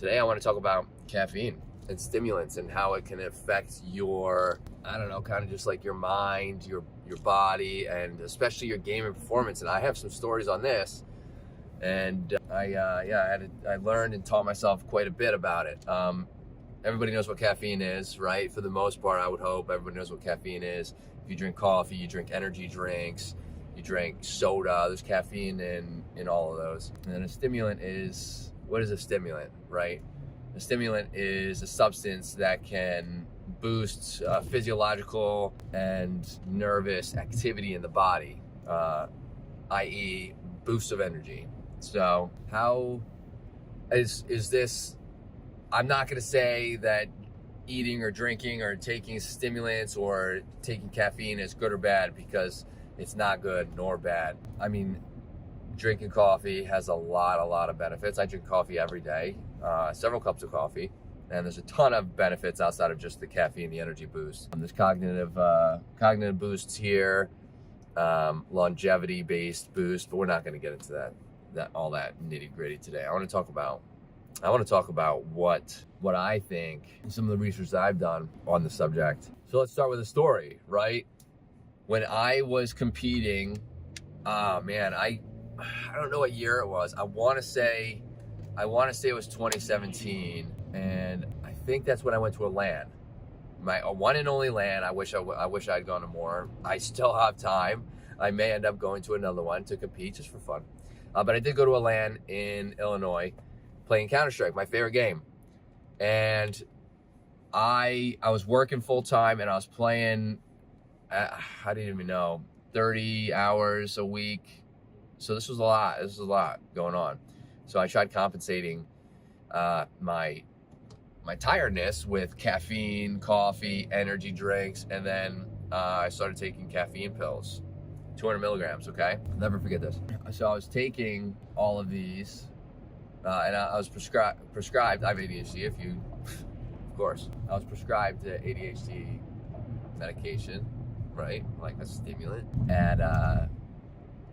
Today I want to talk about caffeine and stimulants and how it can affect your, I don't know, kind of just like your mind, your body, and especially your gaming performance. And I have some stories on this, and I learned and taught myself quite a bit about it. Everybody knows what caffeine is, right? For the most part, I would hope everybody knows what caffeine is. If you drink coffee, you drink energy drinks, you drink soda, there's caffeine in all of those. And then a stimulant is, what is a stimulant, right? A stimulant is a substance that can boost physiological and nervous activity in the body, i.e. boost of energy. So how is this, I'm not gonna say that eating or drinking or taking stimulants or taking caffeine is good or bad, because it's not good nor bad. I mean, drinking coffee has a lot of benefits. I drink coffee every day, several cups of coffee, and there's a ton of benefits outside of just the caffeine, the energy boost. There's cognitive boosts here, longevity based boost, but we're not going to get into all that nitty gritty today. I want to talk about what I think, some of the research that I've done on the subject. So let's start with a story, right? When I was competing, I don't know what year it was. I want to say it was 2017, and I think that's when I went to a LAN, my one and only LAN. I wish I'd gone to more. I still have time. I may end up going to another one to compete just for fun, but I did go to a LAN in Illinois, playing Counter-Strike, my favorite game, and I was working full time, and I was playing. I didn't even know, 30 hours a week. So this was a lot going on. So I tried compensating my tiredness with caffeine, coffee, energy drinks, and then I started taking caffeine pills, 200 milligrams, okay? I'll never forget this. So I was taking all of these, and I was prescribed, I have ADHD, of course. I was prescribed ADHD medication, right? Like a stimulant. And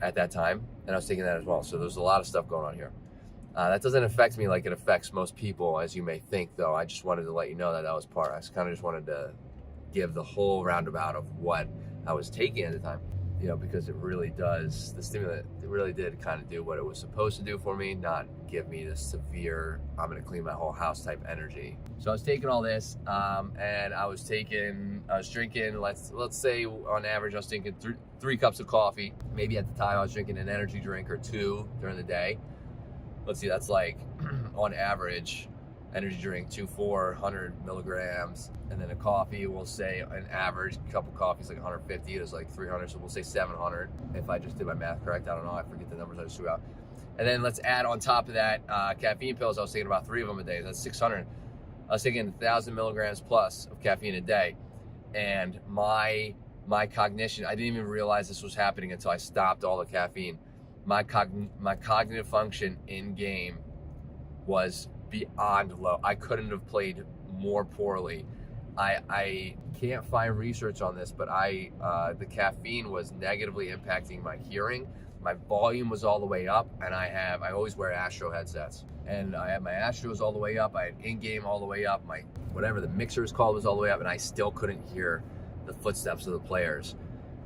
at that time, and I was taking that as well. So there's a lot of stuff going on here. That doesn't affect me like it affects most people, as you may think, though. I just wanted to let you know that was part. I kind of just wanted to give the whole roundabout of what I was taking at the time, because it really does, the stimulant, it really did kind of do what it was supposed to do for me, not give me the severe, I'm gonna clean my whole house type energy. So I was taking all this, and I was drinking, let's say on average, I was drinking three cups of coffee. Maybe at the time I was drinking an energy drink or two during the day. Let's see, that's like, on average, energy drink, 400 milligrams, and then a coffee, we'll say an average cup of coffee is like 150, it was like 300, so we'll say 700, if I just did my math correct. I don't know, I forget the numbers I just threw out. And then let's add on top of that caffeine pills. I was taking about 3 of them a day, that's 600. I was taking 1,000 milligrams plus of caffeine a day, and my cognition, I didn't even realize this was happening until I stopped all the caffeine. My cognitive function in game was beyond low. I couldn't have played more poorly. I can't find research on this, but the caffeine was negatively impacting my hearing. My volume was all the way up, and I always wear Astro headsets, and I had my Astros all the way up. I had in-game all the way up. My whatever the mixer is called was all the way up, and I still couldn't hear the footsteps of the players.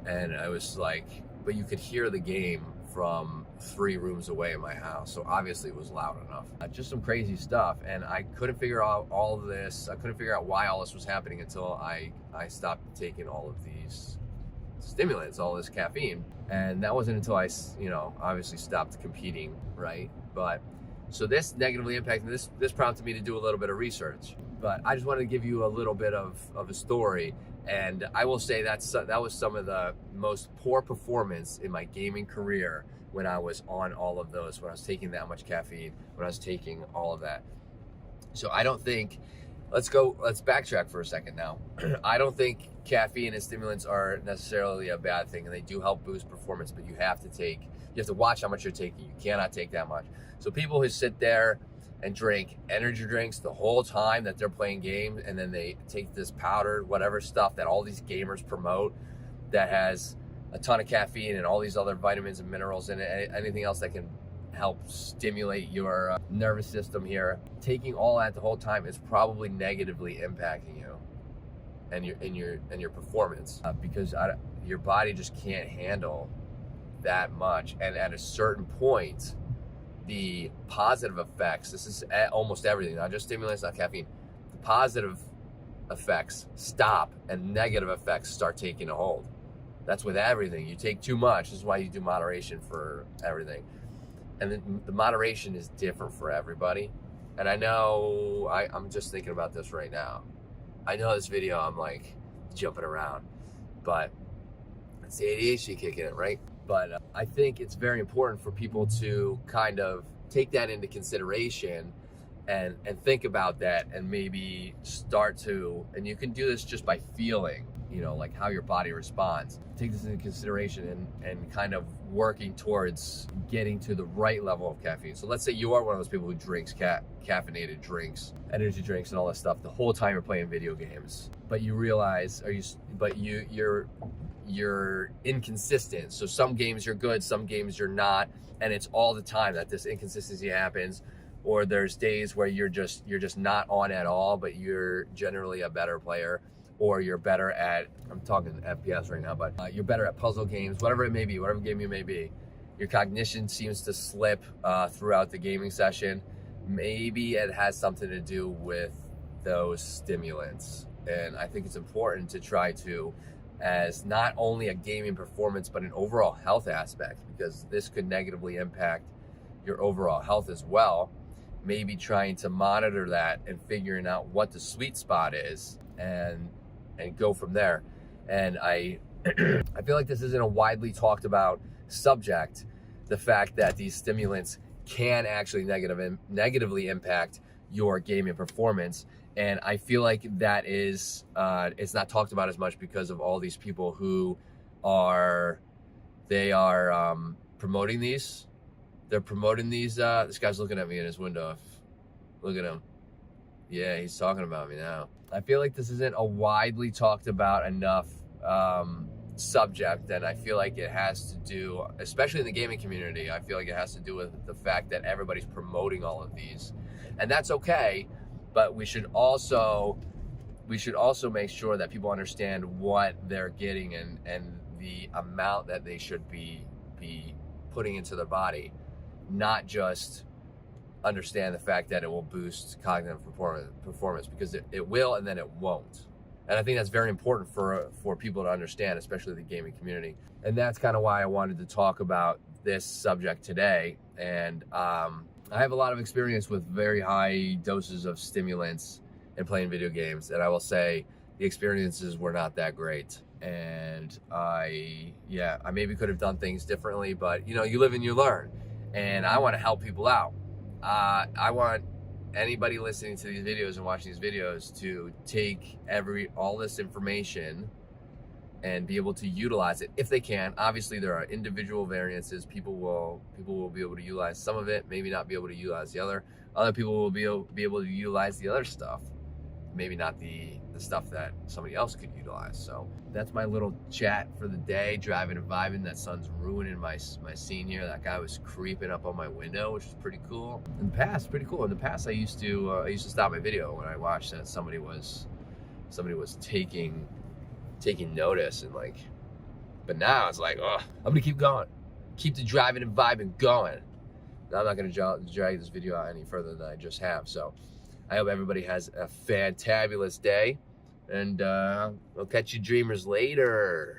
And I was like, but you could hear the game from 3 rooms away in my house, so obviously it was loud enough. Just some crazy stuff, and I couldn't figure out all of this. I couldn't figure out why all this was happening until I stopped taking all of these stimulants, all this caffeine, and that wasn't until I, obviously stopped competing, right? But so this negatively impacted this prompted me to do a little bit of research. But I just wanted to give you a little bit of a story. And I will say that was some of the most poor performance in my gaming career when I was on all of those, when I was taking that much caffeine, when I was taking all of that. So I don't think, let's backtrack for a second now. I don't think caffeine and stimulants are necessarily a bad thing, and they do help boost performance, but you have to watch how much you're taking. You cannot take that much. So people who sit there and drink energy drinks the whole time that they're playing games, and then they take this powdered whatever stuff that all these gamers promote that has a ton of caffeine and all these other vitamins and minerals and anything else that can help stimulate your nervous system here. Taking all that the whole time is probably negatively impacting you and your performance, because your body just can't handle that much. And at a certain point, the positive effects, this is almost everything, not just stimulants, not caffeine, the positive effects stop and negative effects start taking a hold. That's with everything. You take too much. This is why you do moderation for everything. And the moderation is different for everybody. And I know, I'm just thinking about this right now. I know this video, I'm like jumping around, but it's the ADHD kicking in, right? But I think it's very important for people to kind of take that into consideration and think about that, and maybe start to, and you can do this just by feeling, you know, like how your body responds. Take this into consideration and kind of working towards getting to the right level of caffeine. So let's say you are one of those people who drinks caffeinated drinks, energy drinks and all that stuff the whole time you're playing video games, but you realize, you're inconsistent. So some games you're good, some games you're not, and it's all the time that this inconsistency happens. Or there's days where you're just not on at all, but you're generally a better player, or you're better at, I'm talking FPS right now, but you're better at puzzle games, whatever it may be, whatever game you may be. Your cognition seems to slip throughout the gaming session. Maybe it has something to do with those stimulants. And I think it's important to try to, as not only a gaming performance, but an overall health aspect, because this could negatively impact your overall health as well. Maybe trying to monitor that and figuring out what the sweet spot is, and go from there. And I feel like this isn't a widely talked about subject, the fact that these stimulants can actually negatively impact your gaming performance. And I feel like that is, it's not talked about as much because of all these people who are promoting these. They're promoting these. This guy's looking at me in his window. Look at him. Yeah, he's talking about me now. I feel like this isn't a widely talked about enough subject, and I feel like it has to do, especially in the gaming community, I feel like it has to do with the fact that everybody's promoting all of these. And that's okay, but we should also make sure that people understand what they're getting and the amount that they should be putting into their body. Not just understand the fact that it will boost cognitive performance, because it will, and then it won't. And I think that's very important for people to understand, especially the gaming community. And that's kind of why I wanted to talk about this subject today. And I have a lot of experience with very high doses of stimulants and playing video games, and I will say the experiences were not that great. And I maybe could have done things differently, but you know, you live and you learn. And I want to help people out. I want anybody listening to these videos and watching these videos to take all this information and be able to utilize it if they can. Obviously, there are individual variances. People will be able to utilize some of it, maybe not be able to utilize the other. Other people will be able to utilize the other stuff, maybe not the stuff that somebody else could utilize. So that's my little chat for the day, driving and vibing. That sun's ruining my scene here. That guy was creeping up on my window, which is pretty cool. In the past, pretty cool. In the past, I used to stop my video when I watched that somebody was taking notice, and like, but now it's like, oh, I'm gonna keep going, keep the driving and vibing going. Now I'm not gonna drag this video out any further than I just have. So I hope everybody has a fantabulous day, and I'll catch you dreamers later.